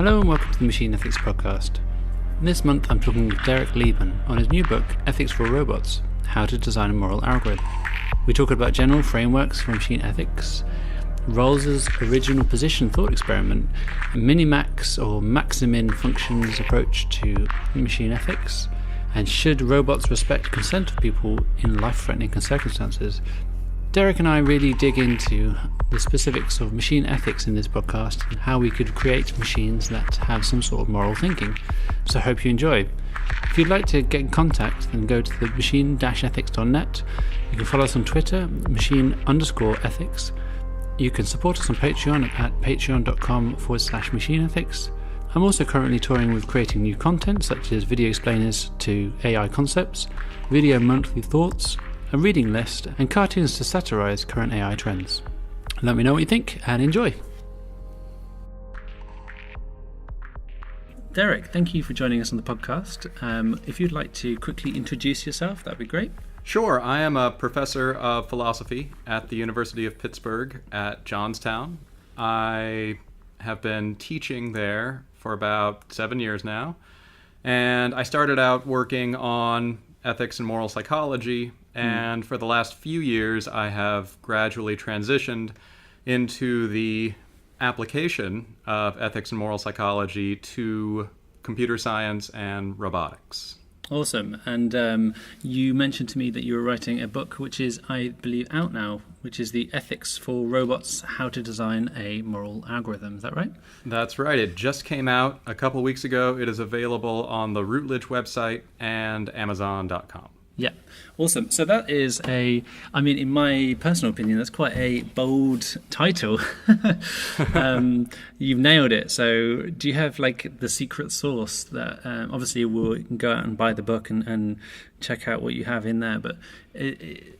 Hello and welcome to the Machine Ethics Podcast. This month I'm talking with Derek Leben on his new book, Ethics for Robots, How to Design a Moral Algorithm. We talk about general frameworks for machine ethics, Rawls' original position thought experiment, minimax or maximin functions approach to machine ethics, and should robots respect consent of people in life-threatening circumstances. Derek and I really dig into the specifics of machine ethics in this podcast and how we could create machines that have some sort of moral thinking. So I hope you enjoy. If you'd like to get in contact, then go to the machine-ethics.net. You can follow us on Twitter, machine_ethics. You can support us on Patreon at patreon.com/machineethics. I'm also currently touring with creating new content such as video explainers to AI concepts, video monthly thoughts, a reading list, and cartoons to satirize current AI trends. Let me know what you think and enjoy. Derek, thank you for joining us on the podcast. If you'd like to quickly introduce yourself, that'd be great. Sure. I am a professor of philosophy at the University of Pittsburgh at Johnstown. I have been teaching there for about 7 years now, and I started out working on ethics and moral psychology, and for the last few years I have gradually transitioned into the application of ethics and moral psychology to computer science and robotics. Awesome. And you mentioned to me that you were writing a book which is, I believe, out now, which is the Ethics for Robots, How to Design a Moral Algorithm. Is that right? That's right. It just came out a couple weeks ago. It is available on the Routledge website and Amazon.com. Yeah, awesome. So that is in my personal opinion, that's quite a bold title. You've nailed it. So do you have the secret sauce that obviously you can go out and buy the book and check out what you have in there. But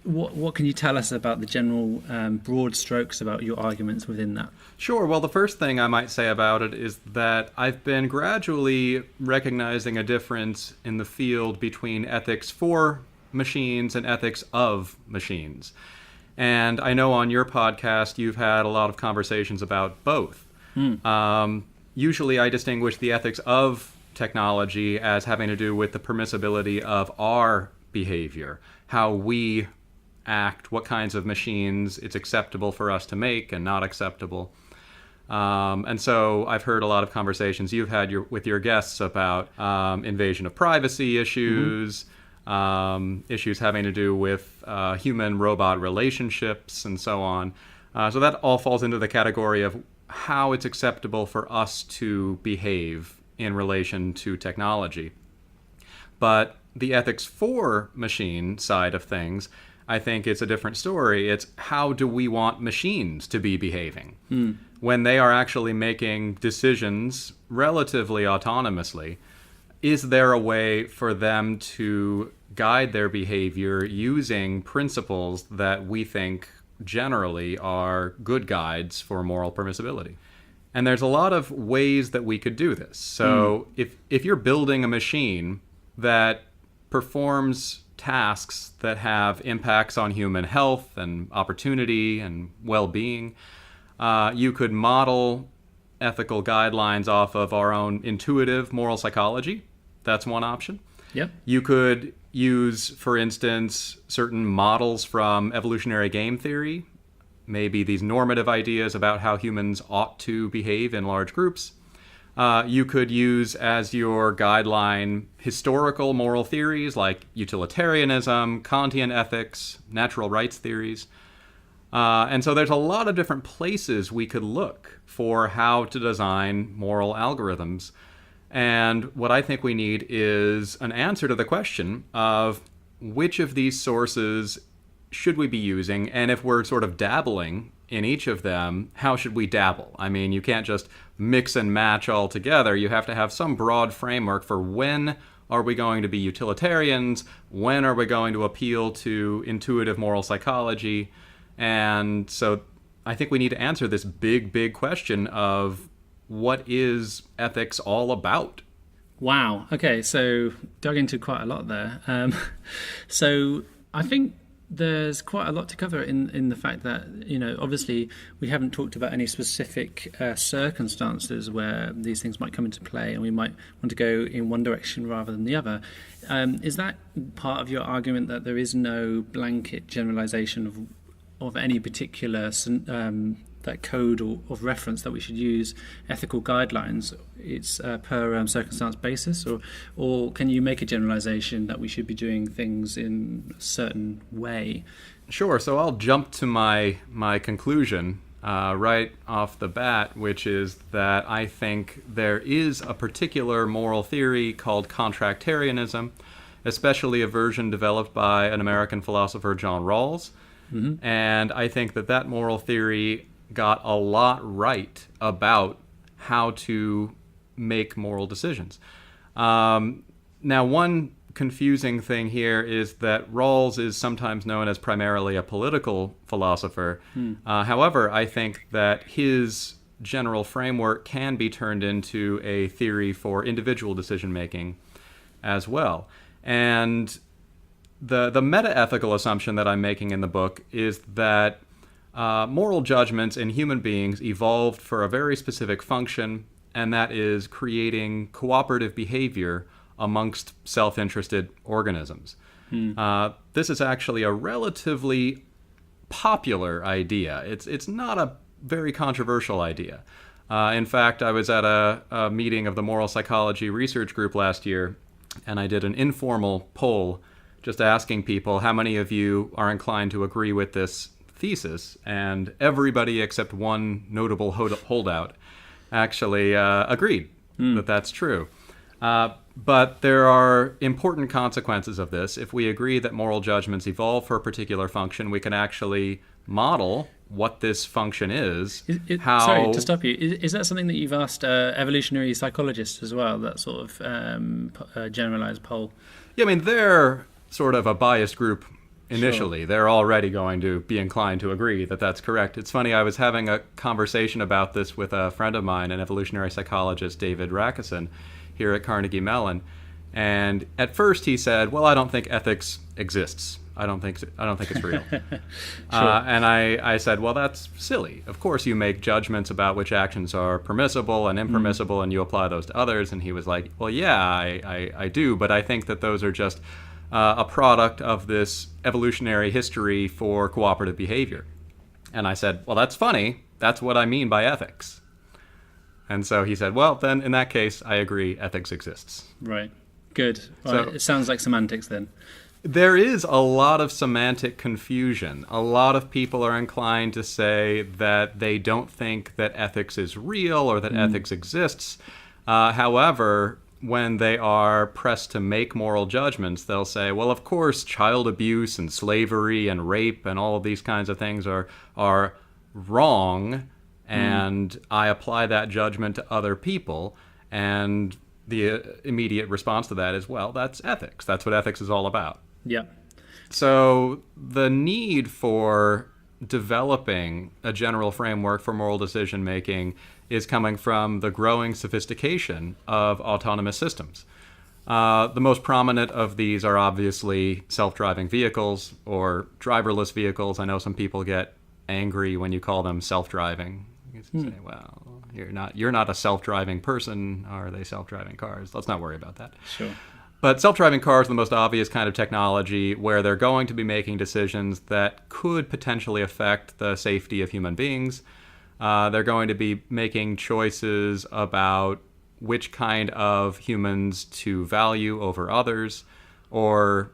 what can you tell us about the general broad strokes about your arguments within that? Sure. Well, the first thing I might say about it is that I've been gradually recognizing a difference in the field between ethics for machines and ethics of machines. And I know on your podcast you've had a lot of conversations about both. Usually I distinguish the ethics of technology as having to do with the permissibility of our behavior, how we act, what kinds of machines it's acceptable for us to make and not acceptable. And so I've heard a lot of conversations you've had with your guests about invasion of privacy issues, issues having to do with human-robot relationships and so on. So that all falls into the category of how it's acceptable for us to behave in relation to technology. But the ethics for machine side of things, I think it's a different story. It's how do we want machines to be behaving when they are actually making decisions relatively autonomously? Is there a way for them to guide their behavior using principles that we think generally are good guides for moral permissibility? And there's a lot of ways that we could do this. So if you're building a machine that performs tasks that have impacts on human health and opportunity and well-being, you could model ethical guidelines off of our own intuitive moral psychology. That's one option. Yep. You could use, for instance, certain models from evolutionary game theory, maybe these normative ideas about how humans ought to behave in large groups. You could use as your guideline historical moral theories like utilitarianism, Kantian ethics, natural rights theories. And so there's a lot of different places we could look for how to design moral algorithms. And what I think we need is an answer to the question of which of these sources should we be using, and if we're sort of dabbling in each of them, how should we dabble? I mean, you can't just mix and match all together. You have to have some broad framework for when are we going to be utilitarians, when are we going to appeal to intuitive moral psychology. And so I think we need to answer this big question of what is ethics all about? Wow. Okay, so dug into quite a lot there. So I think there's quite a lot to cover in the fact that, obviously we haven't talked about any specific circumstances where these things might come into play and we might want to go in one direction rather than the other. Is that part of your argument, that there is no blanket generalization of any particular that code of reference that we should use ethical guidelines? It's per circumstance basis, or can you make a generalization that we should be doing things in a certain way? Sure. So I'll jump to my conclusion right off the bat, which is that I think there is a particular moral theory called Contractarianism, especially a version developed by an American philosopher, John Rawls. Mm-hmm. And I think that moral theory got a lot right about how to make moral decisions. Now, one confusing thing here is that Rawls is sometimes known as primarily a political philosopher. However, I think that his general framework can be turned into a theory for individual decision-making as well. And the meta-ethical assumption that I'm making in the book is that moral judgments in human beings evolved for a very specific function, and that is creating cooperative behavior amongst self-interested organisms. This is actually a relatively popular idea. It's not a very controversial idea. In fact, I was at a meeting of the Moral Psychology Research Group last year, and I did an informal poll just asking people, how many of you are inclined to agree with this thesis? And everybody except one notable holdout actually agreed that that's true. But there are important consequences of this. If we agree that moral judgments evolve for a particular function, we can actually model what this function is. Sorry to stop you. Is that something that you've asked evolutionary psychologists as well, that sort of generalized poll? Yeah, I mean, they're sort of a biased group initially. Sure. They're already going to be inclined to agree that that's correct. It's funny, I was having a conversation about this with a friend of mine, an evolutionary psychologist, David Rakison, here at Carnegie Mellon. And at first he said, well, I don't think ethics exists. I don't think it's real. Sure. And I said, well, that's silly. Of course you make judgments about which actions are permissible and impermissible, and you apply those to others. And he was like, well, yeah, I do, but I think that those are just a product of this evolutionary history for cooperative behavior. And I said, well, that's funny. That's what I mean by ethics. And so he said, well, then in that case, I agree, ethics exists. Right. Good. Well, so, it sounds like semantics then. There is a lot of semantic confusion. A lot of people are inclined to say that they don't think that ethics is real or that ethics exists. However, when they are pressed to make moral judgments, they'll say, well, of course, child abuse and slavery and rape and all of these kinds of things are wrong, and I apply that judgment to other people. And the immediate response to that is, well, that's ethics. That's what ethics is all about. Yeah. So the need for developing a general framework for moral decision-making is coming from the growing sophistication of autonomous systems. The most prominent of these are obviously self-driving vehicles or driverless vehicles. I know some people get angry when you call them self-driving. You say, well, you're not a self-driving person. Are they self-driving cars? Let's not worry about that. Sure. But self-driving cars are the most obvious kind of technology where they're going to be making decisions that could potentially affect the safety of human beings. They're going to be making choices about which kind of humans to value over others, or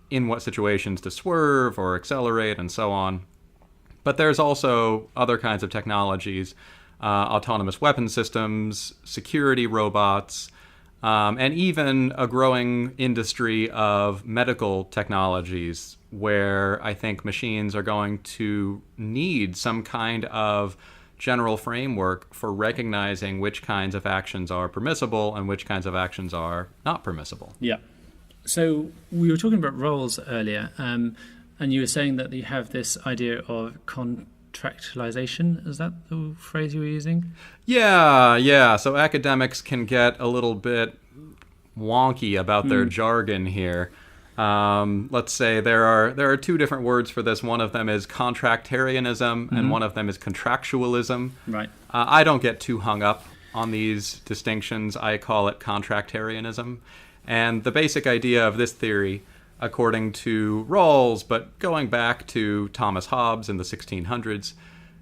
in what situations to swerve or accelerate, and so on. But there's also other kinds of technologies, autonomous weapon systems, security robots, and even a growing industry of medical technologies where I think machines are going to need some kind of general framework for recognizing which kinds of actions are permissible and which kinds of actions are not permissible. Yeah. So we were talking about Rawls earlier, and you were saying that you have this idea of contractualization. Is that the phrase you were using? Yeah. So academics can get a little bit wonky about their jargon here. Let's say there are two different words for this. One of them is contractarianism, and one of them is contractualism. Right. I don't get too hung up on these distinctions. I call it contractarianism. And the basic idea of this theory, according to Rawls, but going back to Thomas Hobbes in the 1600s,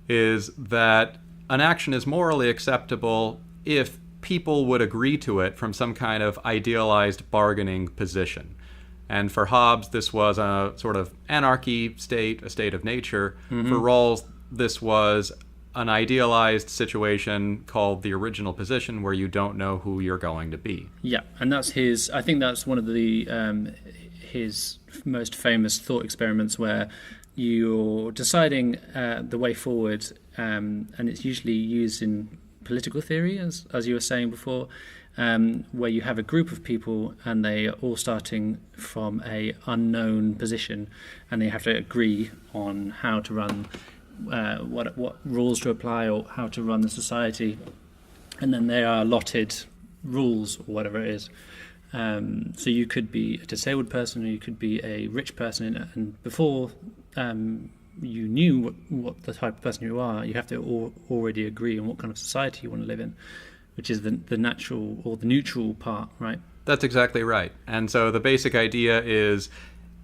is that an action is morally acceptable if people would agree to it from some kind of idealized bargaining position. And for Hobbes, this was a sort of anarchy state, a state of nature. For Rawls, this was an idealized situation called the original position, where you don't know who you're going to be. Yeah, and that's I think that's one of his most famous thought experiments, where you're deciding the way forward, and it's usually used in political theory, as you were saying before, where you have a group of people and they are all starting from a unknown position, and they have to agree on how to run, what rules to apply, or how to run the society, and then they are allotted rules or whatever it is. So you could be a disabled person, or you could be a rich person, and before you knew what the type of person you are, you have to already agree on what kind of society you want to live in, which is the natural or the neutral part, right? That's exactly right. And so the basic idea is,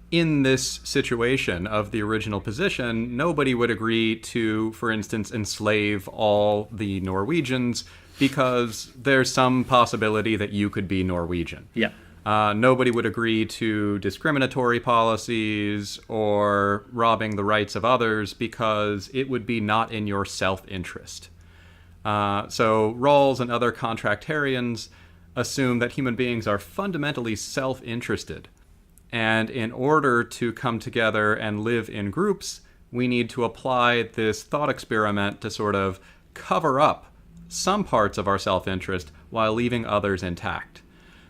in this situation of the original position, nobody would agree to, for instance, enslave all the Norwegians, because there's some possibility that you could be Norwegian. Yeah. Nobody would agree to discriminatory policies or robbing the rights of others, because it would be not in your self-interest. So Rawls and other contractarians assume that human beings are fundamentally self-interested. And in order to come together and live in groups, we need to apply this thought experiment to sort of cover up some parts of our self-interest while leaving others intact.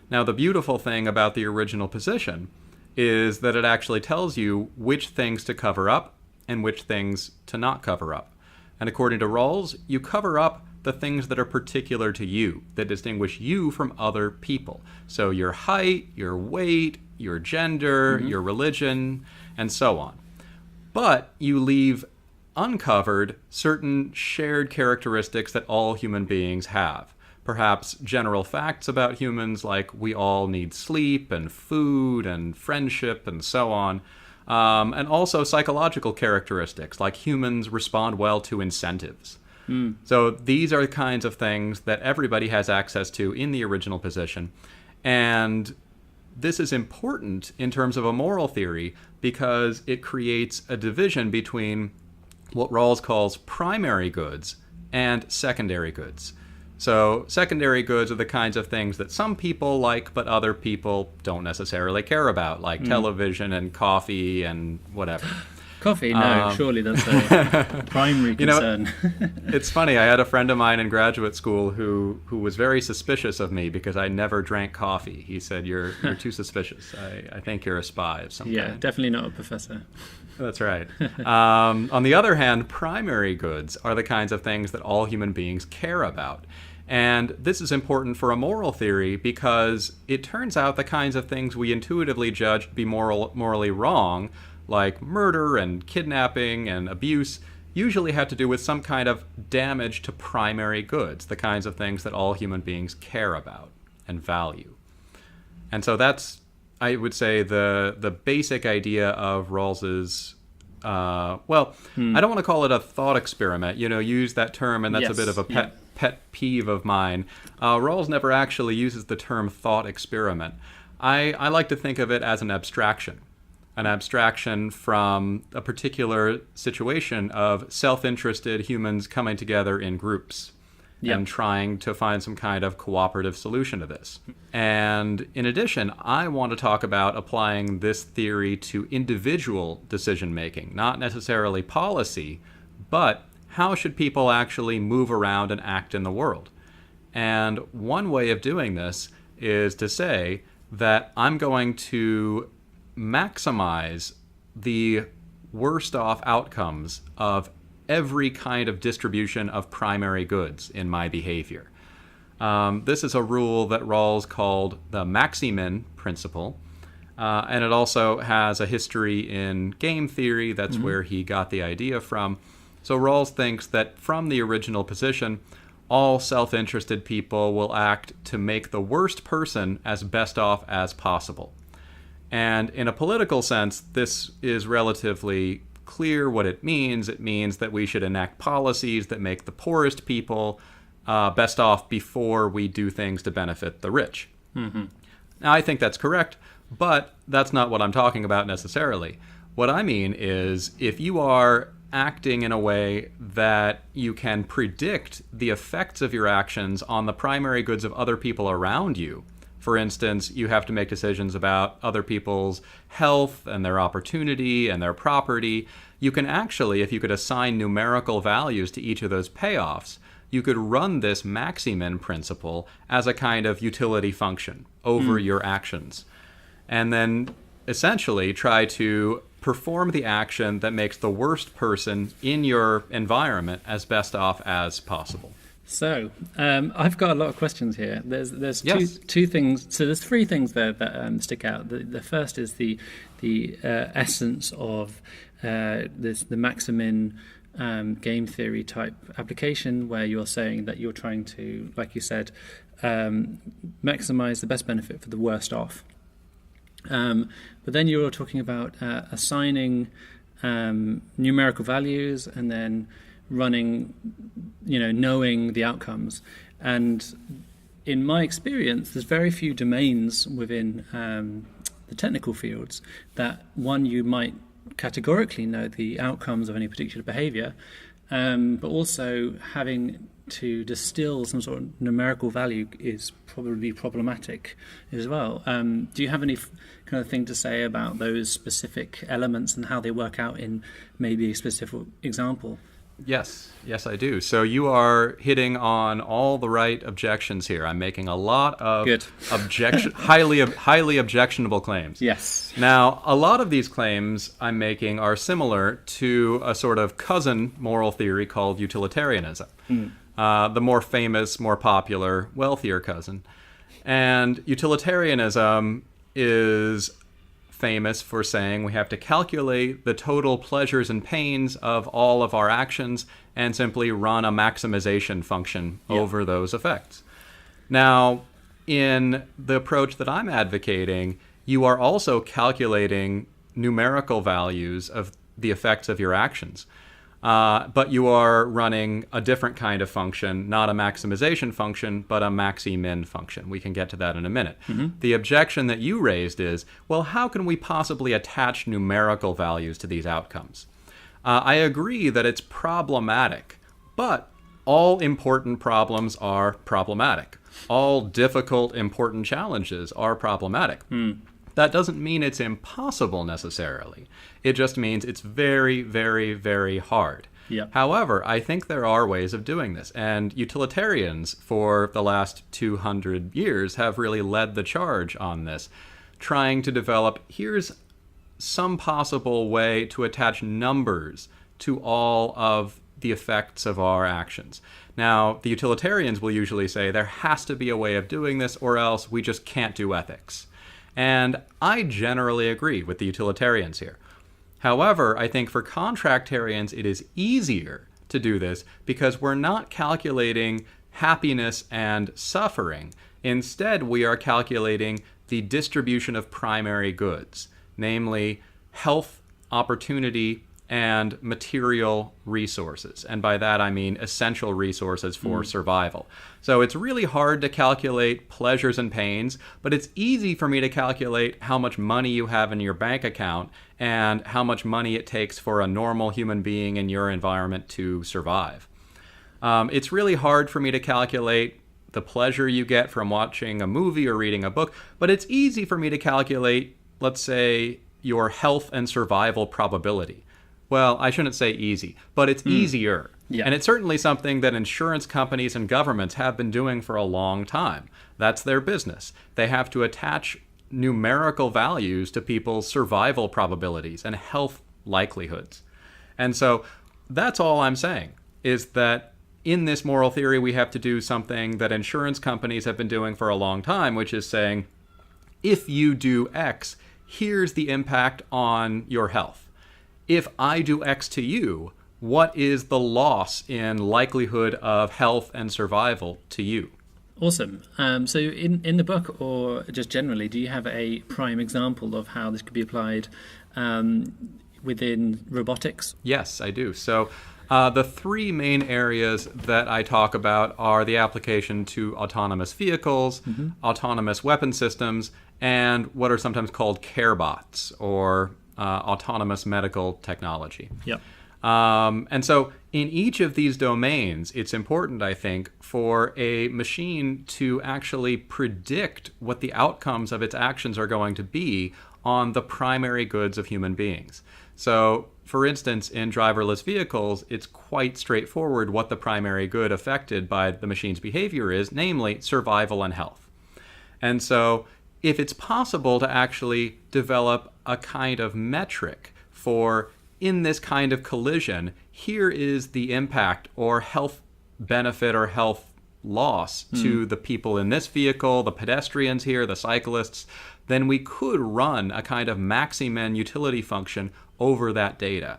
Now, the beautiful thing about the original position is that it actually tells you which things to cover up and which things to not cover up. And according to Rawls, you cover up the things that are particular to you, that distinguish you from other people. So your height, your weight, your gender, your religion, and so on. But you leave uncovered certain shared characteristics that all human beings have. Perhaps general facts about humans, like we all need sleep and food and friendship and so on. And also psychological characteristics, like humans respond well to incentives. So these are the kinds of things that everybody has access to in the original position. And this is important in terms of a moral theory, because it creates a division between what Rawls calls primary goods and secondary goods. So secondary goods are the kinds of things that some people like, but other people don't necessarily care about, like television and coffee and whatever. Coffee? No, surely that's a primary concern. It's funny, I had a friend of mine in graduate school who was very suspicious of me because I never drank coffee. He said, you're too suspicious. I think you're a spy of some kind. Yeah, definitely not a professor. That's right. On the other hand, primary goods are the kinds of things that all human beings care about. And this is important for a moral theory, because it turns out the kinds of things we intuitively judge to be morally wrong, like murder and kidnapping and abuse, usually have to do with some kind of damage to primary goods, the kinds of things that all human beings care about and value. And so that's, I would say, the basic idea of Rawls's, I don't want to call it a thought experiment, use that term, and that's a bit of a pet peeve of mine. Rawls never actually uses the term thought experiment. I like to think of it as an abstraction from a particular situation of self-interested humans coming together in groups and trying to find some kind of cooperative solution to this. And in addition, I want to talk about applying this theory to individual decision-making, not necessarily policy, but how should people actually move around and act in the world? And one way of doing this is to say that I'm going to maximize the worst off outcomes of every kind of distribution of primary goods in my behavior. This is a rule that Rawls called the maximin principle. And it also has a history in game theory. That's where he got the idea from. So Rawls thinks that from the original position, all self-interested people will act to make the worst person as best off as possible. And in a political sense, this is relatively clear what it means. It means that we should enact policies that make the poorest people best off before we do things to benefit the rich. Now, I think that's correct, but that's not what I'm talking about necessarily. What I mean is, if you are acting in a way that you can predict the effects of your actions on the primary goods of other people around you. For instance, you have to make decisions about other people's health and their opportunity and their property. You can actually, if you could assign numerical values to each of those payoffs, you could run this maximin principle as a kind of utility function over your actions. And then essentially try to perform the action that makes the worst person in your environment as best off as possible. So, I've got a lot of questions here. There's Yes. two things. So there's three things there that stick out. The first is the essence of the maximin game theory type application, where you're saying that you're trying to, like you said, maximize the best benefit for the worst off. But then you're talking about assigning numerical values and then running, knowing the outcomes. And in my experience, there's very few domains within the technical fields that you might categorically know the outcomes of any particular behavior, but also having to distill some sort of numerical value is probably problematic as well. Do you have any kind of thing to say about those specific elements and how they work out in maybe a specific example? Yes, I do. So you are hitting on all the right objections here. I'm making a lot of highly objectionable claims. Yes. Now, a lot of these claims I'm making are similar to a sort of cousin moral theory called utilitarianism. The more famous, more popular, wealthier cousin. And utilitarianism is famous for saying we have to calculate the total pleasures and pains of all of our actions and simply run a maximization function over those effects. Now, in the approach that I'm advocating, you are also calculating numerical values of the effects of your actions. But you are running a different kind of function, not a maximization function, but a maximin function. We can get to that in a minute. The objection that you raised is, well, how can we possibly attach numerical values to these outcomes? I agree that it's problematic, but all important problems are problematic. All difficult, important challenges are problematic. That doesn't mean it's impossible necessarily. It just means it's very, very, very hard. However, I think there are ways of doing this. And utilitarians for the last 200 years have really led the charge on this, trying to develop, here's some possible way to attach numbers to all of the effects of our actions. Now, the utilitarians will usually say there has to be a way of doing this or else we just can't do ethics. And I generally agree with the utilitarians here. However, I think for contractarians, it is easier to do this because we're not calculating happiness and suffering. Instead, we are calculating the distribution of primary goods, namely health, opportunity, and material resources. And by that, I mean essential resources for survival. So it's really hard to calculate pleasures and pains, but it's easy for me to calculate how much money you have in your bank account and how much money it takes for a normal human being in your environment to survive. It's really hard for me to calculate the pleasure you get from watching a movie or reading a book, but it's easy for me to calculate, let's say, your health and survival probability. Well, I shouldn't say easy, but it's easier. And it's certainly something that insurance companies and governments have been doing for a long time. That's their business. They have to attach numerical values to people's survival probabilities and health likelihoods. And so that's all I'm saying, is that in this moral theory, we have to do something that insurance companies have been doing for a long time, which is saying, if you do X, here's the impact on your health. If I do X to you, what is the loss in likelihood of health and survival to you? Awesome. So in the book, or just generally, do you have a prime example of how this could be applied within robotics? Yes, I do. So the three main areas that I talk about are the application to autonomous vehicles, autonomous weapon systems, and what are sometimes called carebots, or autonomous medical technology. Yep. And so in each of these domains, it's important, I think, for a machine to actually predict what the outcomes of its actions are going to be on the primary goods of human beings. So, for instance, in driverless vehicles, it's quite straightforward what the primary good affected by the machine's behavior is, namely survival and health. And so if it's possible to actually develop a kind of metric for, in this kind of collision, here is the impact or health benefit or health loss to the people in this vehicle, the pedestrians here, the cyclists, then we could run a kind of maximin utility function over that data.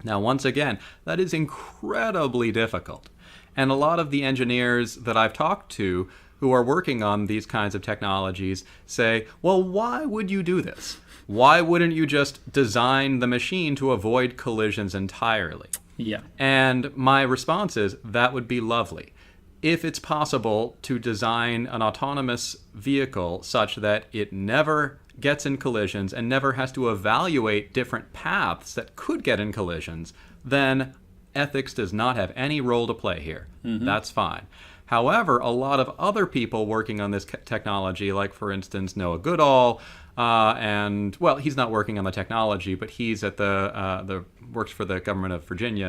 Now, once again, that is incredibly difficult. And a lot of the engineers that I've talked to who are working on these kinds of technologies say, well, why would you do this? Why wouldn't you just design the machine to avoid collisions entirely? Yeah. And my response is, that would be lovely. If it's possible to design an autonomous vehicle such that it never gets in collisions and never has to evaluate different paths that could get in collisions, then ethics does not have any role to play here. That's fine. However, a lot of other people working on this technology, like, for instance, Noah Goodall, and, well, he's not working on the technology, but he's at the works for the government of Virginia,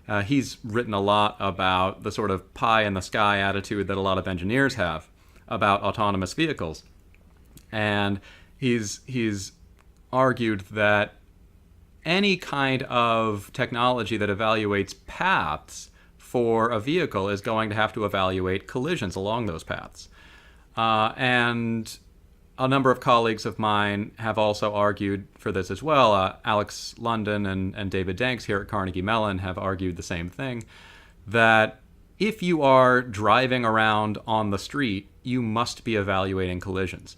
and he's written a lot about the sort of pie-in-the-sky attitude that a lot of engineers have about autonomous vehicles. And he's argued that any kind of technology that evaluates paths for a vehicle is going to have to evaluate collisions along those paths. And a number of colleagues of mine have also argued for this as well. Alex London and David Danks here at Carnegie Mellon have argued the same thing, that if you are driving around on the street, you must be evaluating collisions.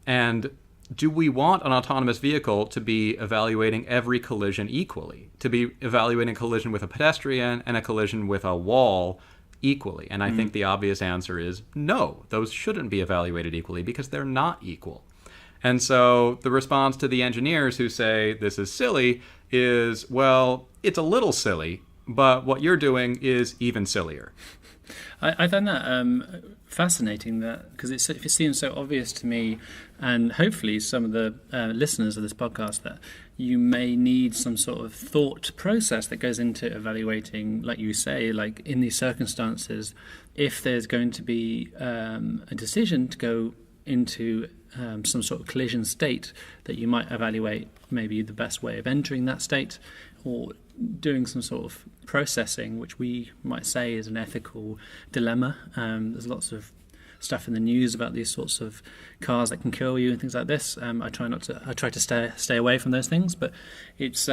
And do we want an autonomous vehicle to be evaluating every collision equally? To be evaluating a collision with a pedestrian and a collision with a wall equally? And I think the obvious answer is no, those shouldn't be evaluated equally because they're not equal. And so the response to the engineers who say this is silly is, well, it's a little silly, but what you're doing is even sillier. I find that fascinating, that because it seems so obvious to me, and hopefully some of the listeners of this podcast, that you may need some sort of thought process that goes into evaluating, like you say, like in these circumstances, if there's going to be a decision to go into some sort of collision state, that you might evaluate maybe the best way of entering that state, or doing some sort of processing, which we might say is an ethical dilemma. There's lots of stuff in the news about these sorts of cars that can kill you and things like this. I try to stay away from those things, but it's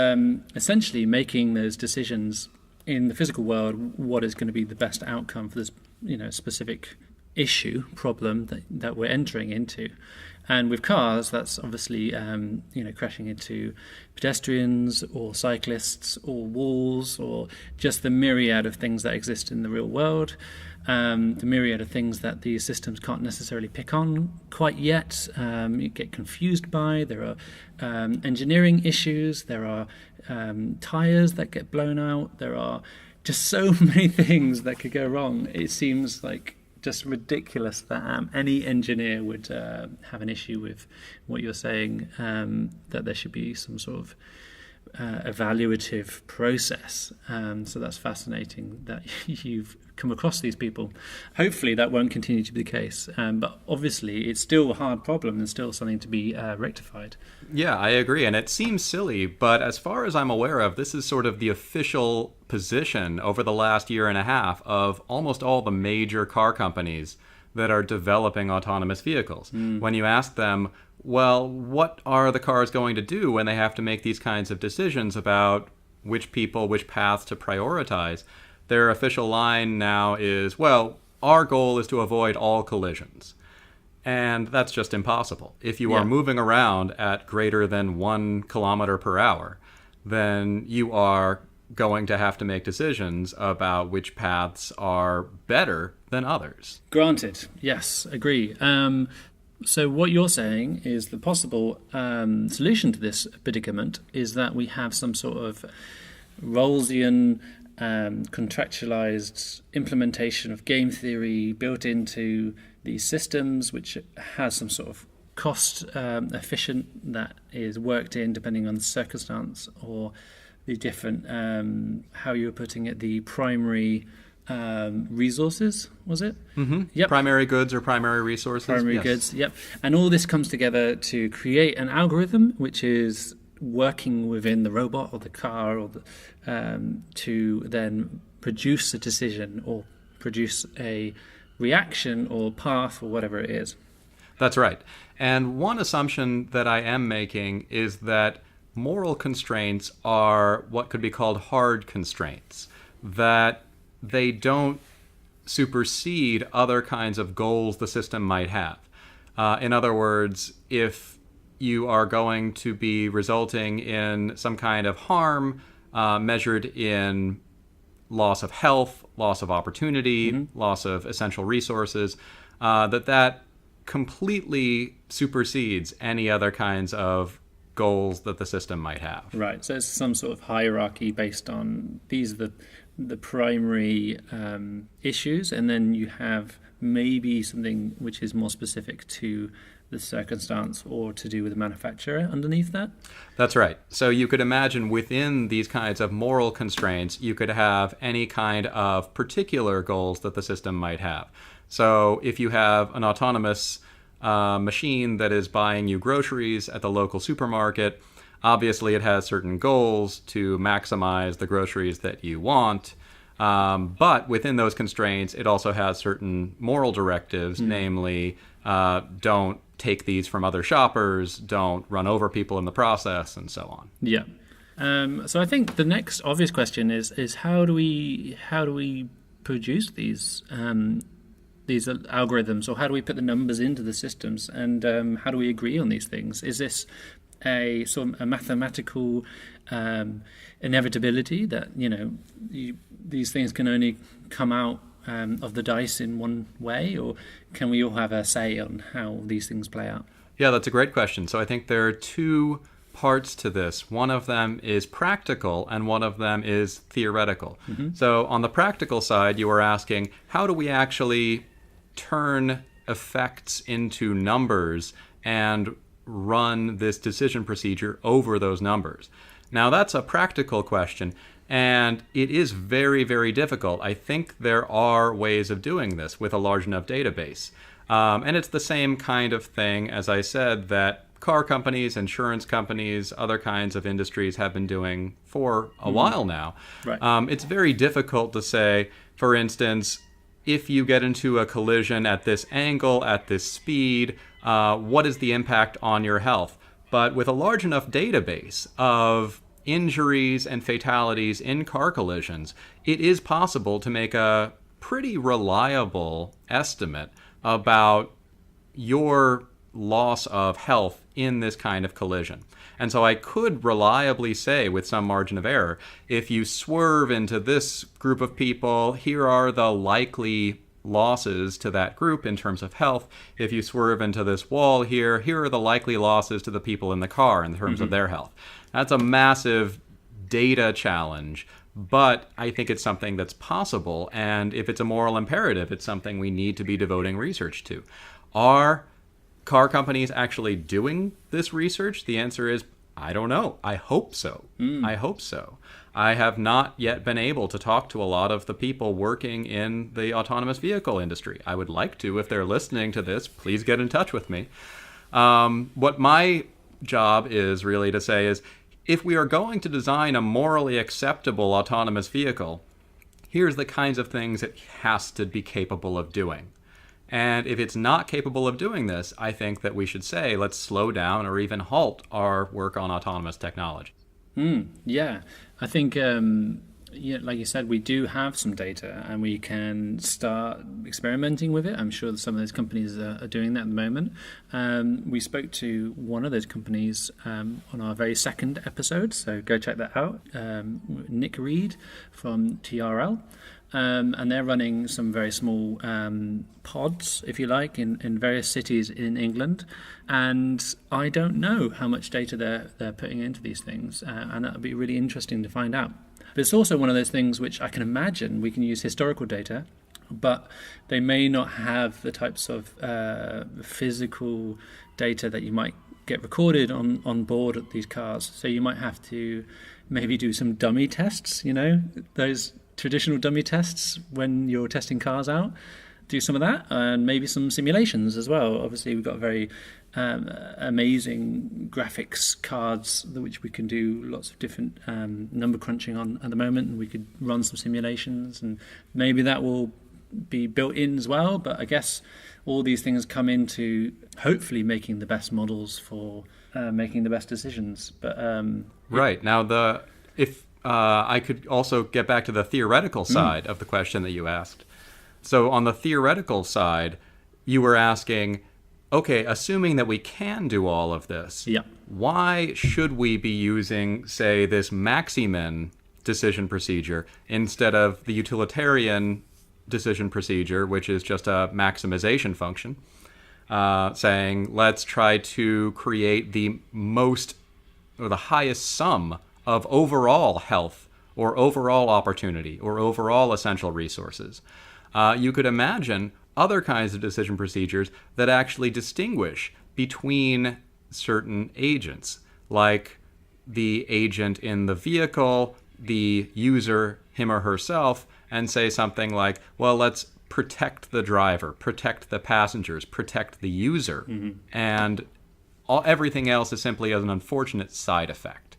essentially making those decisions in the physical world. What is going to be the best outcome for this, specific problem that we're entering into? And with cars, that's obviously crashing into pedestrians or cyclists or walls, or just the myriad of things that exist in the real world, the myriad of things that these systems can't necessarily pick on quite yet, you get confused by. There are engineering issues, there are tires that get blown out, there are just so many things that could go wrong. It seems like just ridiculous that any engineer would have an issue with what you're saying, that there should be some sort of evaluative process. So that's fascinating that you've come across these people. Hopefully that won't continue to be the case, but obviously it's still a hard problem and still something to be rectified. Yeah, I agree, and it seems silly, but as far as I'm aware of, this is sort of the official position over the last year and a half of almost all the major car companies that are developing autonomous vehicles. When you ask them, well, what are the cars going to do when they have to make these kinds of decisions about which people, which paths to prioritize, their official line now is, well, our goal is to avoid all collisions. And that's just impossible. If you are moving around at greater than 1 kilometer per hour, then you are going to have to make decisions about which paths are better than others. Granted, yes, agree. So what you're saying is the possible solution to this predicament is that we have some sort of Rawlsian contractualized implementation of game theory built into these systems, which has some sort of cost efficient that is worked in depending on the circumstance or the different, how you were putting it, the primary resources, was it? Mm-hmm. Yep. Primary goods or primary resources. Primary goods, yep. And all this comes together to create an algorithm which is working within the robot or the car or to then produce a decision or produce a reaction or path or whatever it is. That's right. And one assumption that I am making is that moral constraints are what could be called hard constraints, that they don't supersede other kinds of goals the system might have. In other words, if you are going to be resulting in some kind of harm measured in loss of health, loss of opportunity, loss of essential resources, that completely supersedes any other kinds of goals that the system might have. Right. So it's some sort of hierarchy based on these are the primary issues, and then you have maybe something which is more specific to the circumstance or to do with the manufacturer underneath that? That's right. So you could imagine within these kinds of moral constraints, you could have any kind of particular goals that the system might have. So if you have an autonomous machine that is buying you groceries at the local supermarket, obviously it has certain goals to maximize the groceries that you want. But within those constraints, it also has certain moral directives, namely, don't take these from other shoppers, don't run over people in the process, and so on. Yeah. So I think the next obvious question is how do we produce these algorithms, or how do we put the numbers into the systems, and how do we agree on these things? Is this a sort of a mathematical inevitability that these things can only come out of the dice in one way, or can we all have a say on how these things play out? Yeah, that's a great question. So I think there are two parts to this. One of them is practical and one of them is theoretical. So on the practical side, you were asking, how do we actually turn effects into numbers and run this decision procedure over those numbers? Now, that's a practical question, and it is very, very difficult. I think there are ways of doing this with a large enough database. And it's the same kind of thing, as I said, that car companies, insurance companies, other kinds of industries have been doing for a while now. Right. It's very difficult to say, for instance, if you get into a collision at this angle, at this speed, what is the impact on your health? But with a large enough database of injuries and fatalities in car collisions, it is possible to make a pretty reliable estimate about your loss of health in this kind of collision. And so I could reliably say with some margin of error, if you swerve into this group of people, here are the likely losses to that group in terms of health. If you swerve into this wall here, here are the likely losses to the people in the car in terms of their health. That's a massive data challenge, but I think it's something that's possible, and if it's a moral imperative, it's something we need to be devoting research to. Are car companies actually doing this research? The answer is, I don't know. I hope so. I hope so. I have not yet been able to talk to a lot of the people working in the autonomous vehicle industry. I would like to. If they're listening to this, please get in touch with me. What my job is really to say is, if we are going to design a morally acceptable autonomous vehicle, here's the kinds of things it has to be capable of doing. And if it's not capable of doing this, I think that we should say, let's slow down or even halt our work on autonomous technology. Yeah, I think, like you said, we do have some data and we can start experimenting with it. I'm sure that some of those companies are doing that at the moment. We spoke to one of those companies on our very second episode, so go check that out. Nick Reed from TRL. And they're running some very small pods, if you like, in various cities in England. And I don't know how much data they're putting into these things, and that'll be really interesting to find out. But it's also one of those things which I can imagine we can use historical data, but they may not have the types of physical data that you might get recorded on board these cars. So you might have to maybe do some dummy tests, those traditional dummy tests when you're testing cars out. Do some of that, and maybe some simulations as well. Obviously, we've got very amazing graphics cards which we can do lots of different number crunching on at the moment, and we could run some simulations, and maybe that will be built in as well. But I guess all these things come into hopefully making the best models for making the best decisions. But right now, if I could also get back to the theoretical side of the question that you asked. So on the theoretical side, you were asking, okay, assuming that we can do all of this, why should we be using, say, this maximin decision procedure instead of the utilitarian decision procedure, which is just a maximization function, saying, let's try to create the most or the highest sum of overall health or overall opportunity or overall essential resources. You could imagine other kinds of decision procedures that actually distinguish between certain agents, like the agent in the vehicle, the user, him or herself, and say something like, well, let's protect the driver, protect the passengers, protect the user, and everything else is simply as an unfortunate side effect.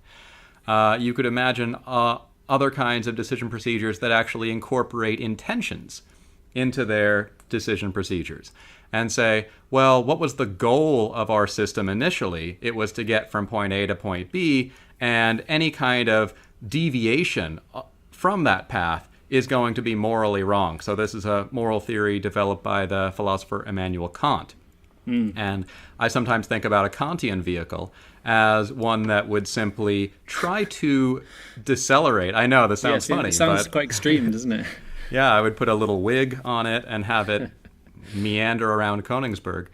You could imagine other kinds of decision procedures that actually incorporate intentions into their decision procedures and say, well, what was the goal of our system initially? It was to get from point A to point B, and any kind of deviation from that path is going to be morally wrong. So this is a moral theory developed by the philosopher Immanuel Kant. And I sometimes think about a Kantian vehicle as one that would simply try to decelerate. I know, this sounds funny. It sounds quite extreme, doesn't it? Yeah, I would put a little wig on it and have it meander around Königsberg.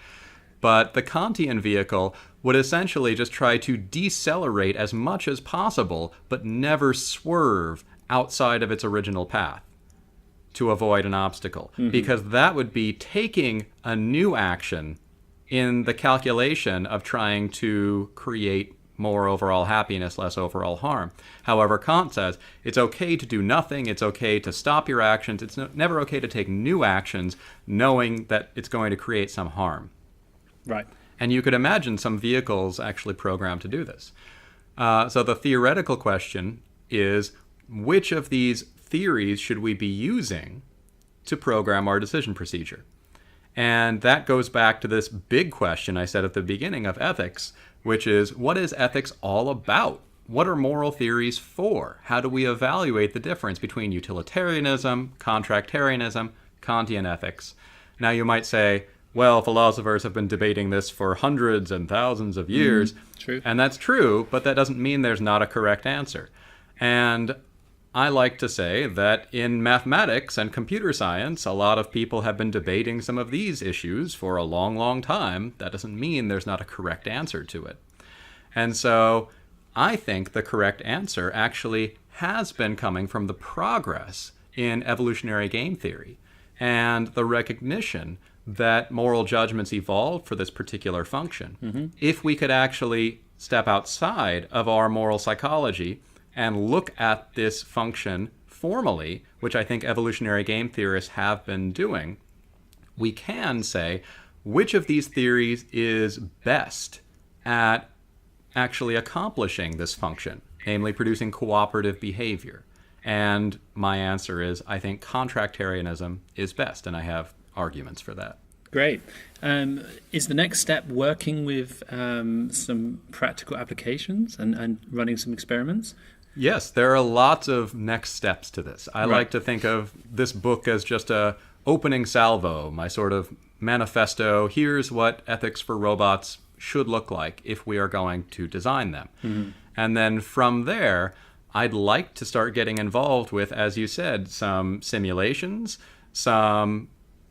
But the Kantian vehicle would essentially just try to decelerate as much as possible, but never swerve outside of its original path to avoid an obstacle. Because that would be taking a new action in the calculation of trying to create more overall happiness, less overall harm. However, Kant says it's okay to do nothing, it's okay to stop your actions, it's never okay to take new actions knowing that it's going to create some harm. Right. And you could imagine some vehicles actually programmed to do this. So the theoretical question is, which of these theories should we be using to program our decision procedure? And that goes back to this big question I said at the beginning of ethics, which is, what is ethics all about? What are moral theories for? How do we evaluate the difference between utilitarianism, contractarianism, Kantian ethics? Now you might say, well, philosophers have been debating this for hundreds and thousands of years. True. And that's true, but that doesn't mean there's not a correct answer. And I like to say that in mathematics and computer science, a lot of people have been debating some of these issues for a long, long time. That doesn't mean there's not a correct answer to it. And so I think the correct answer actually has been coming from the progress in evolutionary game theory and the recognition that moral judgments evolved for this particular function. If we could actually step outside of our moral psychology and look at this function formally, which I think evolutionary game theorists have been doing, we can say which of these theories is best at actually accomplishing this function, namely producing cooperative behavior. And my answer is, I think contractarianism is best, and I have arguments for that. Great. Is the next step working with some practical applications and running some experiments? Yes, there are lots of next steps to this. I like to think of this book as just a opening salvo, my sort of manifesto. Here's what ethics for robots should look like if we are going to design them. Mm-hmm. And then from there, I'd like to start getting involved with, as you said, some simulations, some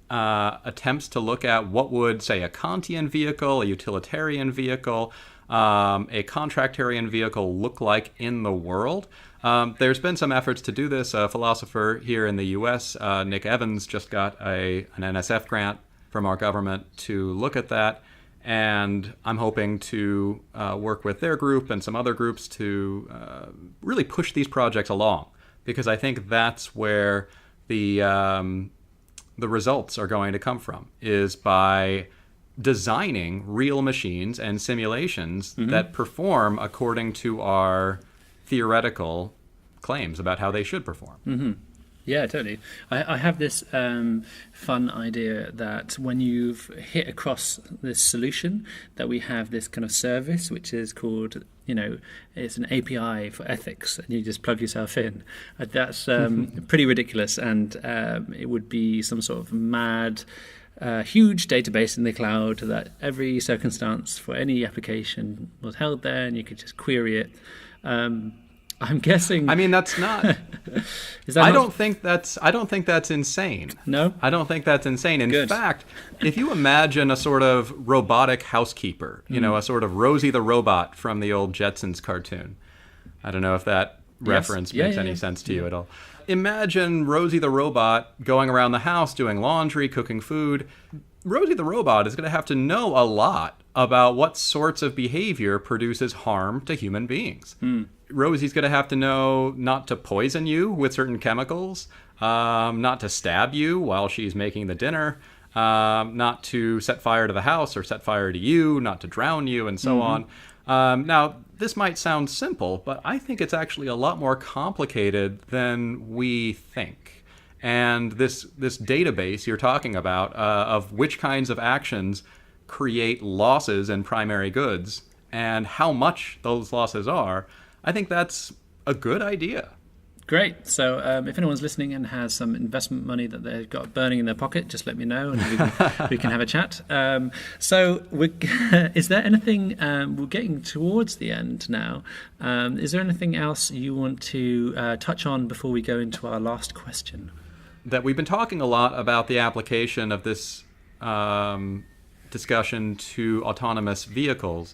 attempts to look at what would, say, a Kantian vehicle, a utilitarian vehicle, a contractarian vehicle look like in the world. There's been some efforts to do this. A philosopher here in the U.S., Nick Evans, just got an NSF grant from our government to look at that. And I'm hoping to work with their group and some other groups to really push these projects along, because I think that's where the results are going to come from, is by designing real machines and simulations that perform according to our theoretical claims about how they should perform. Mm-hmm. Yeah, totally. I have this fun idea that when you've hit across this solution, that we have this kind of service which is called, it's an API for ethics, and you just plug yourself in. That's pretty ridiculous, and it would be some sort of mad, huge database in the cloud that every circumstance for any application was held there, and you could just query it. I'm guessing. I mean, that's not. I don't think that's insane. No, I don't think that's insane. In Good. fact, if you imagine a sort of robotic housekeeper, a sort of Rosie the robot from the old Jetsons cartoon. I don't know if that reference makes any sense to you at all. Imagine Rosie the robot going around the house doing laundry, cooking food. Rosie the robot is going to have to know a lot about what sorts of behavior produces harm to human beings. Rosie's going to have to know not to poison you with certain chemicals, not to stab you while she's making the dinner, not to set fire to the house or set fire to you, not to drown you, and so on. Now, this might sound simple, but I think it's actually a lot more complicated than we think. And this database you're talking about of which kinds of actions create losses in primary goods and how much those losses are, I think that's a good idea. Great. So if anyone's listening and has some investment money that they've got burning in their pocket, just let me know and we can have a chat. So is there anything, we're getting towards the end now, is there anything else you want to touch on before we go into our last question? That we've been talking a lot about the application of this discussion to autonomous vehicles.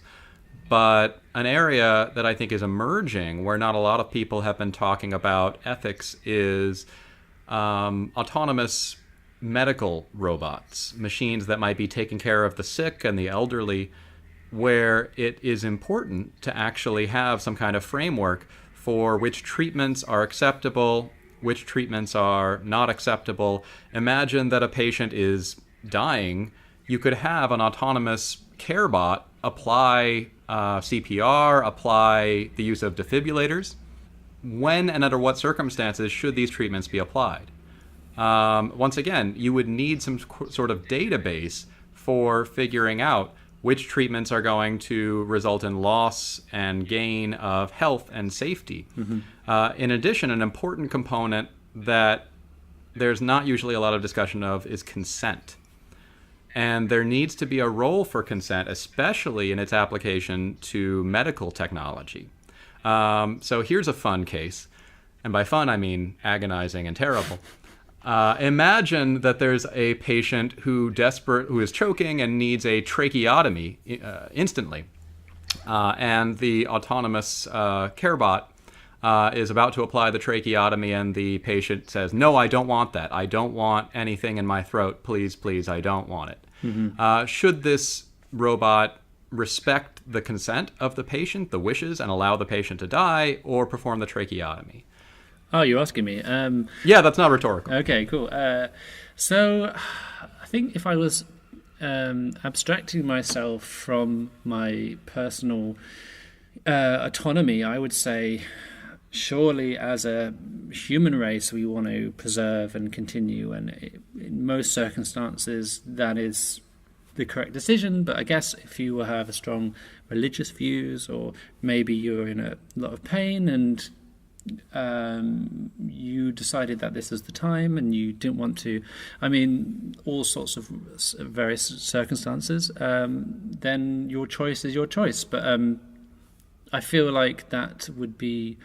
But an area that I think is emerging, where not a lot of people have been talking about ethics, is autonomous medical robots, machines that might be taking care of the sick and the elderly, where it is important to actually have some kind of framework for which treatments are acceptable, which treatments are not acceptable. Imagine that a patient is dying. You could have an autonomous care bot apply CPR, apply the use of defibrillators. When and under what circumstances should these treatments be applied? Once again, you would need some sort of database for figuring out which treatments are going to result in loss and gain of health and safety. In addition, an important component that there's not usually a lot of discussion of is consent. And there needs to be a role for consent, especially in its application to medical technology. So here's a fun case. And by fun, I mean agonizing and terrible. Imagine that there's a patient who is choking and needs a tracheotomy instantly. And the autonomous care bot is about to apply the tracheotomy, and the patient says, "No, I don't want that. I don't want anything in my throat. Please, please, I don't want it." Should this robot respect the consent of the patient, the wishes, and allow the patient to die, or perform the tracheotomy? Oh, you're asking me. Yeah, that's not rhetorical. Okay, cool. So I think if I was abstracting myself from my personal autonomy, I would say surely as a human race we want to preserve and continue, and in most circumstances that is the correct decision. But I guess if you have a strong religious views, or maybe you're in a lot of pain and you decided that this is the time and you didn't want to, all sorts of various circumstances, then your choice is your choice. But I feel like that would be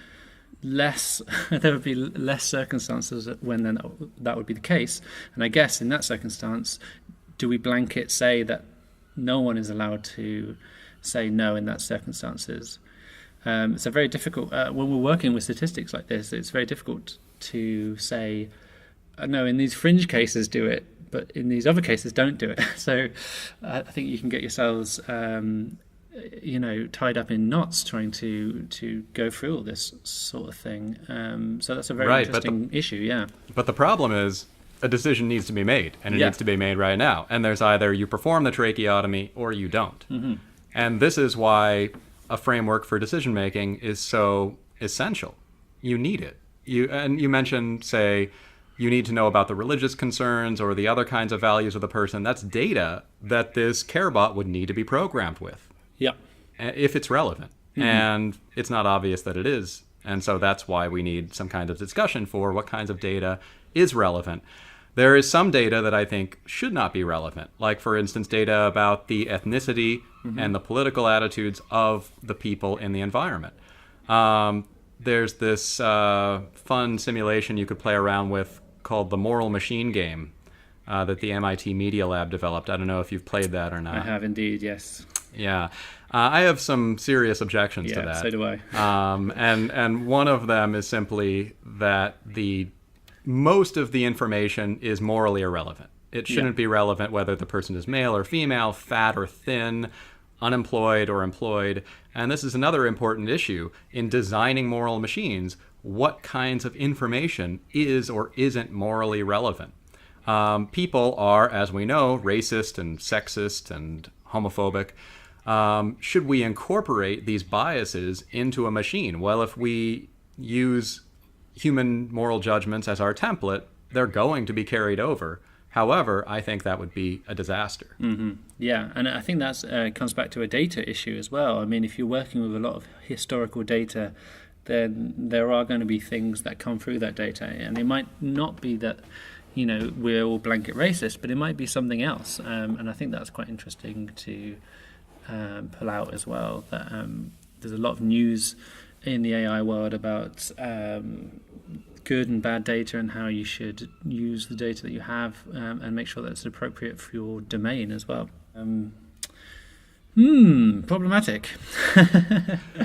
less there would be less circumstances when then that would be the case. And I guess in that circumstance, do we blanket say that no one is allowed to say no in that circumstances? It's a very difficult, when we're working with statistics like this, it's very difficult to say, no, in these fringe cases do it, but in these other cases don't do it. So I think you can get yourselves tied up in knots trying to go through all this sort of thing. So that's a very interesting issue, yeah. But the problem is a decision needs to be made, and it needs to be made right now. And there's either you perform the tracheotomy or you don't. Mm-hmm. And this is why a framework for decision-making is so essential. You need it. You mentioned, say, you need to know about the religious concerns or the other kinds of values of the person. That's data that this CareBot would need to be programmed with. Yeah. If it's relevant. Mm-hmm. And it's not obvious that it is. And so that's why we need some kind of discussion for what kinds of data is relevant. There is some data that I think should not be relevant, like, for instance, data about the ethnicity and the political attitudes of the people in the environment. There's this fun simulation you could play around with called the Moral Machine game that the MIT Media Lab developed. I don't know if you've played that or not. I have indeed, yes. Yeah. I have some serious objections to that. Yeah, so do I. And one of them is simply that most of the information is morally irrelevant. It shouldn't be relevant whether the person is male or female, fat or thin, unemployed or employed. And this is another important issue in designing moral machines. What kinds of information is or isn't morally relevant? People are, as we know, racist and sexist and homophobic. Should we incorporate these biases into a machine? Well, if we use human moral judgments as our template, they're going to be carried over. However, I think that would be a disaster. Mm-hmm. Yeah, and I think that comes back to a data issue as well. I mean, if you're working with a lot of historical data, then there are going to be things that come through that data. And it might not be that, we're all blanket racist, but it might be something else. And I think that's quite interesting to pull out as well. That there's a lot of news in the AI world about good and bad data and how you should use the data that you have and make sure that it's appropriate for your domain as well. Problematic.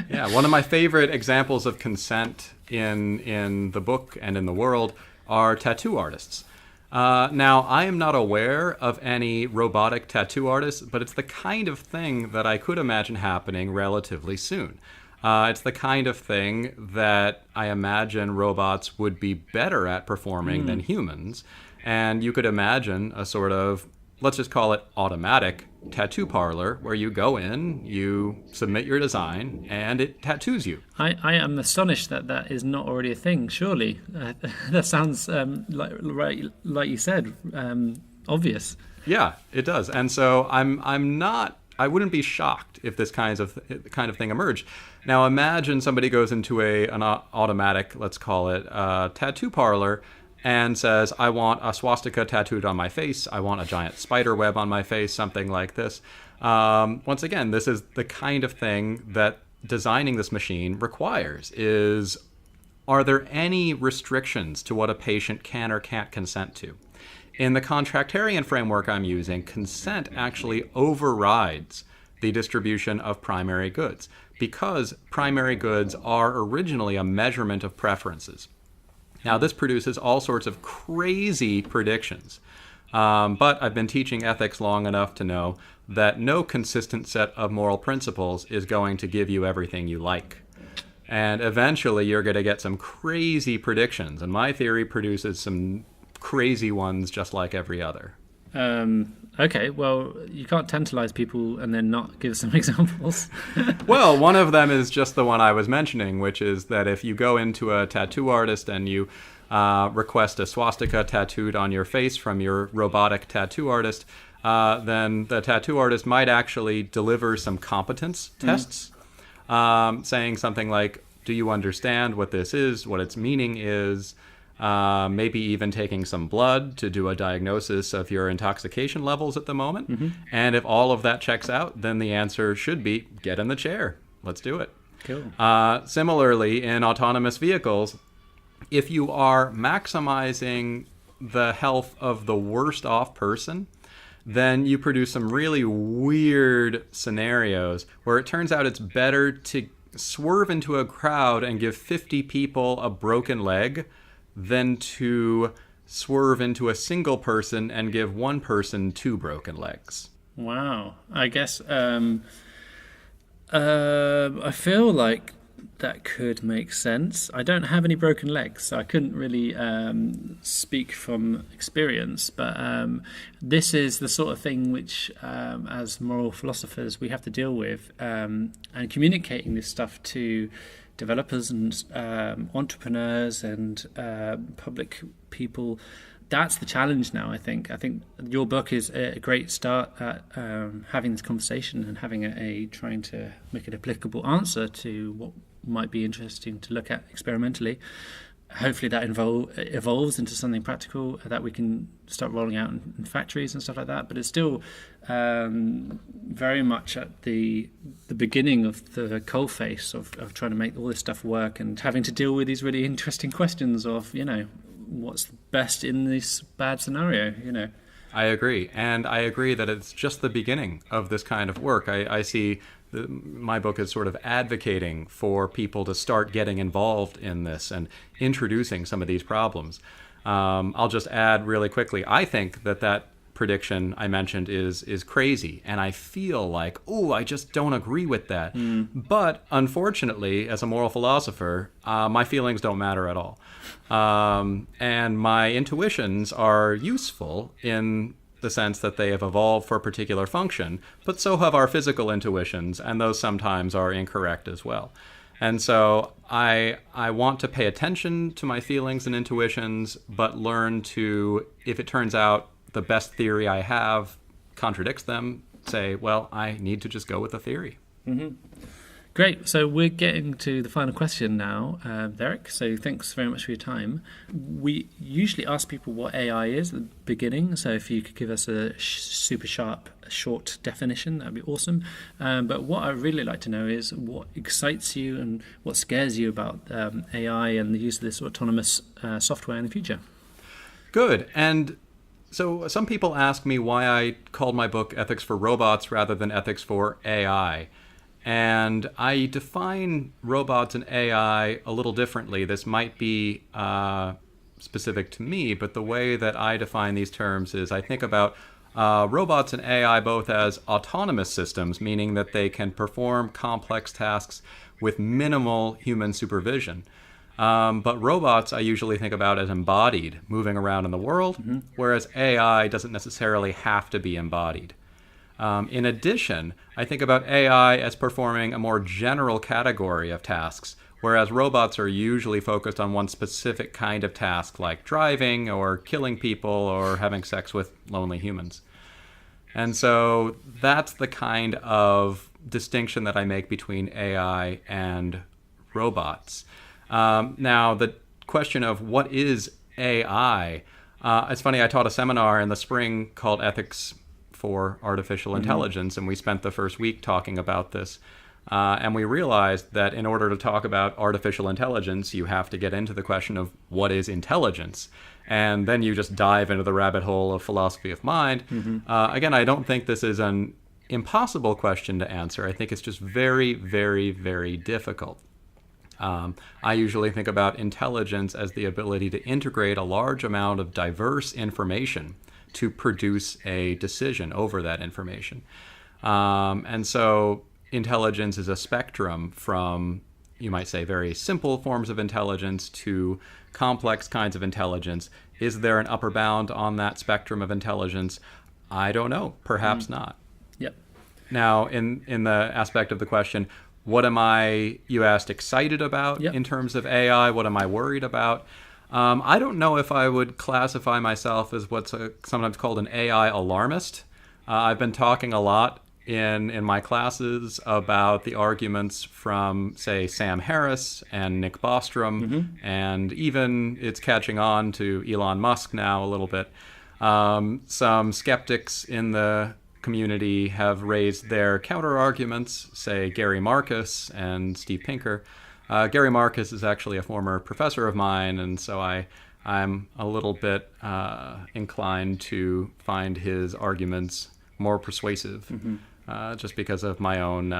Yeah, one of my favorite examples of consent in the book and in the world are tattoo artists. Now, I am not aware of any robotic tattoo artists, but it's the kind of thing that I could imagine happening relatively soon. It's the kind of thing that I imagine robots would be better at performing than humans. And you could imagine a sort of, let's just call it automatic tattoo parlor, where you go in, you submit your design, and it tattoos you. I am astonished that is not already a thing, surely. That sounds, like you said, obvious. Yeah, it does. And so I wouldn't be shocked if this kind of thing emerged. Now imagine somebody goes into an automatic, let's call it, tattoo parlor, and says, I want a swastika tattooed on my face, I want a giant spider web on my face, something like this. Once again, this is the kind of thing that designing this machine requires. Are there any restrictions to what a patient can or can't consent to? In the contractarian framework I'm using, consent actually overrides the distribution of primary goods, because primary goods are originally a measurement of preferences. Now, this produces all sorts of crazy predictions, but I've been teaching ethics long enough to know that no consistent set of moral principles is going to give you everything you like. And eventually you're going to get some crazy predictions, and my theory produces some crazy ones just like every other. Okay, well, you can't tantalize people and then not give some examples. Well, one of them is just the one I was mentioning, which is that if you go into a tattoo artist and you request a swastika tattooed on your face from your robotic tattoo artist, then the tattoo artist might actually deliver some competence tests, saying something like, do you understand what this is, what its meaning is? Maybe even taking some blood to do a diagnosis of your intoxication levels at the moment. And if all of that checks out, then the answer should be, get in the chair. Let's do it. Cool. Similarly, in autonomous vehicles, if you are maximizing the health of the worst off person, then you produce some really weird scenarios where it turns out it's better to swerve into a crowd and give 50 people a broken leg than to swerve into a single person and give one person 2 broken legs. Wow. I guess I feel like that could make sense. I don't have any broken legs, so I couldn't really speak from experience, but this is the sort of thing which, as moral philosophers, we have to deal with, and communicating this stuff to developers and entrepreneurs and public people. That's the challenge now, I think. I think your book is a great start at having this conversation and having trying to make an applicable answer to what might be interesting to look at experimentally. Hopefully that evolves into something practical that we can start rolling out in factories and stuff like that. But it's still very much at the beginning of the coalface of trying to make all this stuff work and having to deal with these really interesting questions of, what's best in this bad scenario, I agree. And I agree that it's just the beginning of this kind of work. I see my book is sort of advocating for people to start getting involved in this and introducing some of these problems. I'll just add really quickly, I think that prediction I mentioned is crazy, and I feel like, I just don't agree with that. But unfortunately, as a moral philosopher, my feelings don't matter at all. And my intuitions are useful in the sense that they have evolved for a particular function, but so have our physical intuitions, and those sometimes are incorrect as well. And so I want to pay attention to my feelings and intuitions, but learn to, if it turns out the best theory I have contradicts them, say, well, I need to just go with the theory. Mm-hmm. Great. So we're getting to the final question now, Derek. So thanks very much for your time. We usually ask people what AI is at the beginning. So if you could give us a super sharp, short definition, that'd be awesome. But what I'd really like to know is what excites you and what scares you about AI and the use of this autonomous software in the future. Good. And so some people ask me why I called my book Ethics for Robots rather than Ethics for AI. And I define robots and AI a little differently. This might be specific to me, but the way that I define these terms is I think about robots and AI both as autonomous systems, meaning that they can perform complex tasks with minimal human supervision. But robots I usually think about as embodied, moving around in the world, whereas AI doesn't necessarily have to be embodied. In addition, I think about AI as performing a more general category of tasks, whereas robots are usually focused on one specific kind of task, like driving or killing people or having sex with lonely humans. And so that's the kind of distinction that I make between AI and robots. Now, the question of what is AI, it's funny, I taught a seminar in the spring called Ethics for Artificial Intelligence, and we spent the first week talking about this. And we realized that in order to talk about artificial intelligence, you have to get into the question of what is intelligence. And then you just dive into the rabbit hole of philosophy of mind. Again, I don't think this is an impossible question to answer. I think it's just very, very, very difficult. I usually think about intelligence as the ability to integrate a large amount of diverse information to produce a decision over that information. And so intelligence is a spectrum from, you might say, very simple forms of intelligence to complex kinds of intelligence. Is there an upper bound on that spectrum of intelligence? I don't know. Perhaps not. Yep. Now, in the aspect of the question, what am I, you asked, excited about in terms of AI? What am I worried about? I don't know if I would classify myself as what's sometimes called an AI alarmist. I've been talking a lot in my classes about the arguments from, say, Sam Harris and Nick Bostrom, and even it's catching on to Elon Musk now a little bit. Some skeptics in the community have raised their counter-arguments, say Gary Marcus and Steve Pinker. Gary Marcus is actually a former professor of mine, and so I'm a little bit inclined to find his arguments more persuasive, just because of my own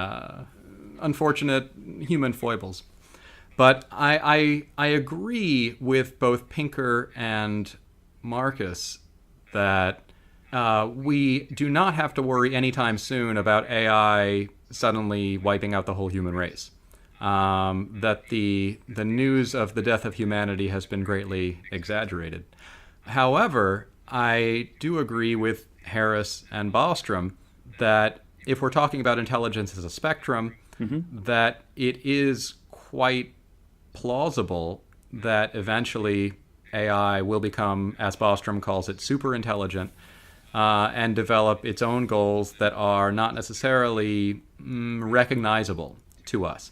unfortunate human foibles. But I agree with both Pinker and Marcus that we do not have to worry anytime soon about AI suddenly wiping out the whole human race. That the news of the death of humanity has been greatly exaggerated. However, I do agree with Harris and Bostrom that if we're talking about intelligence as a spectrum, that it is quite plausible that eventually AI will become, as Bostrom calls it, super intelligent, and develop its own goals that are not necessarily recognizable to us.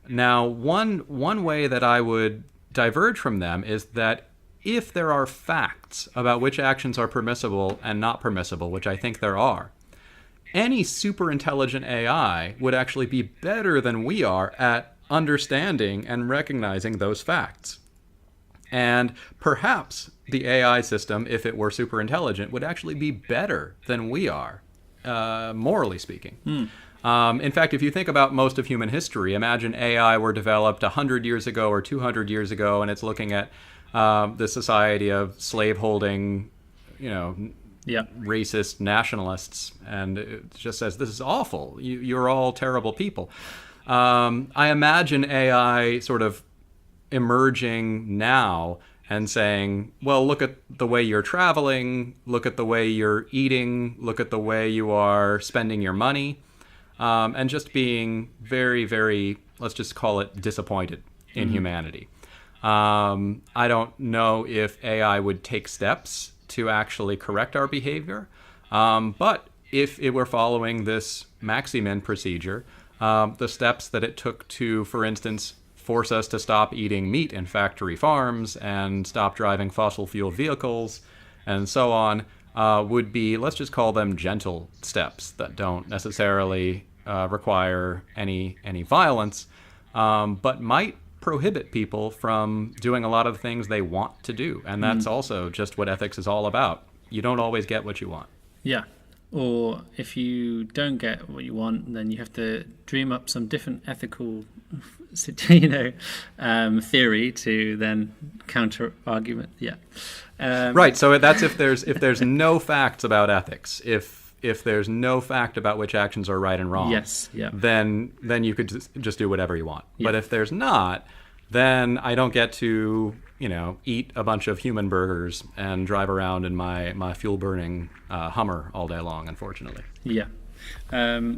Now, one way that I would diverge from them is that if there are facts about which actions are permissible and not permissible, which I think there are, any super intelligent AI would actually be better than we are at understanding and recognizing those facts. And perhaps the AI system, if it were super intelligent, would actually be better than we are, morally speaking. In fact, if you think about most of human history, imagine AI were developed 100 years ago or 200 years ago, and it's looking at the society of slaveholding, racist nationalists, and it just says, this is awful. You're all terrible people. I imagine AI sort of emerging now and saying, well, look at the way you're traveling, look at the way you're eating, look at the way you are spending your money, and just being very, very, let's just call it disappointed in humanity. I don't know if AI would take steps to actually correct our behavior, but if it were following this maximin procedure, the steps that it took to, for instance, force us to stop eating meat in factory farms and stop driving fossil fuel vehicles and so on, would be, let's just call them gentle steps that don't necessarily require any violence, but might prohibit people from doing a lot of things they want to do. And that's also just what ethics is all about. You don't always get what you want. Yeah. Or if you don't get what you want, then you have to dream up some different ethical, theory to then counter argument. Yeah. Right. So that's if there's no facts about ethics. If there's no fact about which actions are right and wrong. Yes. Yeah. Then you could just do whatever you want. Yeah. But if there's not, then I don't get to eat a bunch of human burgers and drive around in my fuel-burning Hummer all day long, unfortunately. Yeah,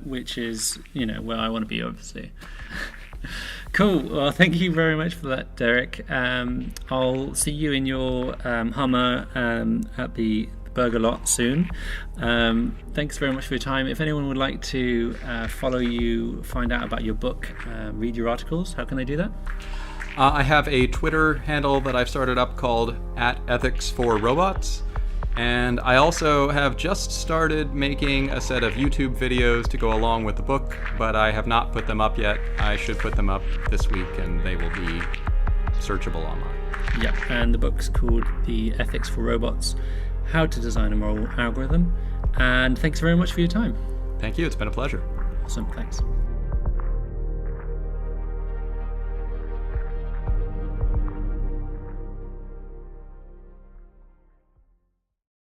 which is, where I want to be, obviously. Cool. Well, thank you very much for that, Derek. I'll see you in your Hummer at the burger lot soon. Thanks very much for your time. If anyone would like to follow you, find out about your book, read your articles, how can they do that? I have a Twitter handle that I've started up called @ethicsforrobots, and I also have just started making a set of YouTube videos to go along with the book, but I have not put them up yet. I should put them up this week, and they will be searchable online. Yeah, and the book's called The Ethics for Robots: How to Design a Moral Algorithm. And thanks very much for your time. Thank you. It's been a pleasure. Awesome. Thanks.